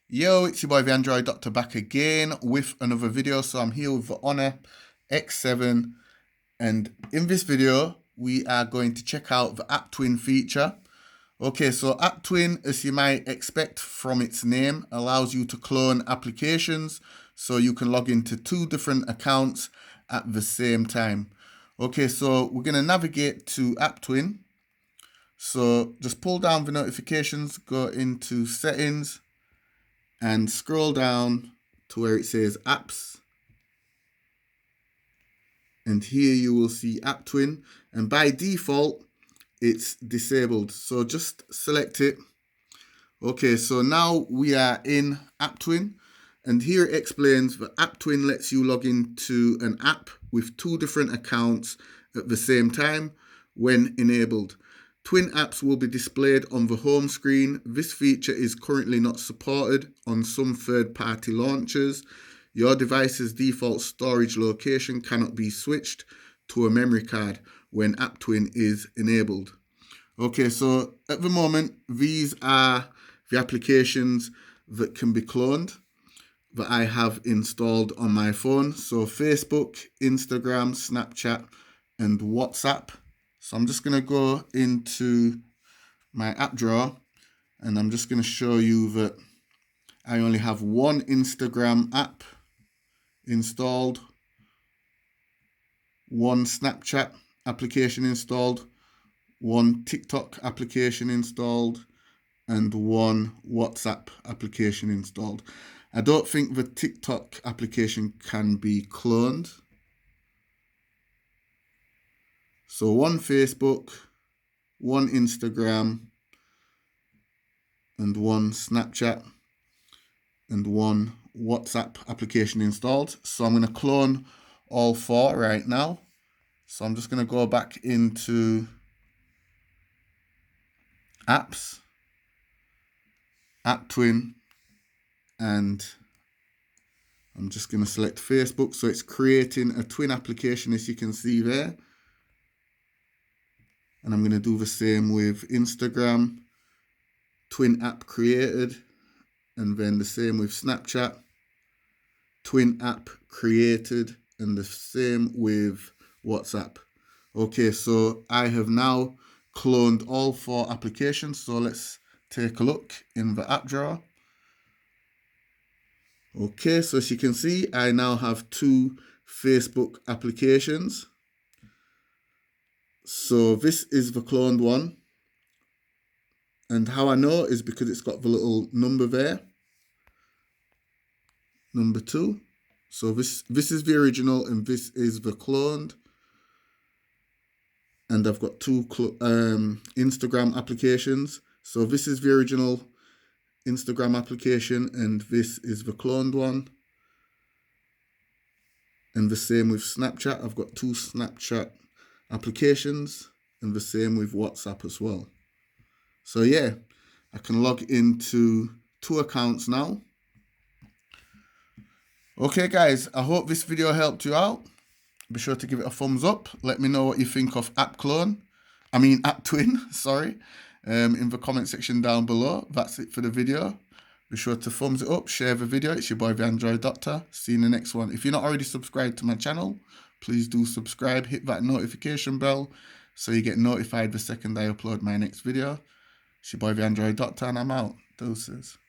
Yo, it's your boy the Android Doctor back again with another video. So I'm here with the Honor X7, and in this video we are going to check out the App Twin feature. Okay, so App Twin, as you might expect from its name, allows you to clone applications so you can log into two different accounts at the same time. Okay, so we're going to navigate to App Twin. So just pull down the notifications, go into settings, and scroll down to where it says apps, and here you will see App Twin, and by default it's disabled, so just select it. Okay, so now we are in App Twin, and here it explains that App Twin lets you log into an app with two different accounts at the same time when enabled. Twin apps will be displayed on the home screen. This feature is currently not supported on some third-party launchers. Your device's default storage location cannot be switched to a memory card when App Twin is enabled. Okay, so at the moment, these are the applications that can be cloned that I have installed on my phone. So Facebook, Instagram, Snapchat, and WhatsApp. So I'm just going to go into my app drawer, and I'm just going to show you that I only have one Instagram app installed, one Snapchat application installed, one TikTok application installed, and one WhatsApp application installed. I don't think the TikTok application can be cloned. So one Facebook, one Instagram, and one Snapchat, and one WhatsApp application installed. So I'm going to clone all four right now. So I'm just going to go back into apps, App Twin, and I'm just going to select Facebook. So it's creating a twin application, as you can see there. And I'm going to do the same with Instagram, twin app created, and then the same with Snapchat, twin app created, and the same with WhatsApp. Okay, so I have now cloned all four applications. So let's take a look in the app drawer. Okay, so as you can see, I now have two Facebook applications. So this is the cloned one. And how I know is because it's got the little number there. Number 2. So this is the original and this is the cloned. And I've got two Instagram applications. So this is the original Instagram application and this is the cloned one. And the same with Snapchat. I've got two Snapchat applications, and the same with WhatsApp as well. So yeah, I can log into two accounts now. Okay guys, I hope this video helped you out. Be sure to give it a thumbs up. Let me know what you think of App Twin, sorry, in the comment section down below. That's it for the video. Be sure to thumbs it up, share the video. It's your boy the Android Doctor. See you in the next one. If you're not already subscribed to my channel, please do subscribe. Hit that notification bell so you get notified the second I upload my next video. It's your boy the Android Doctor, and I'm out. Deuces.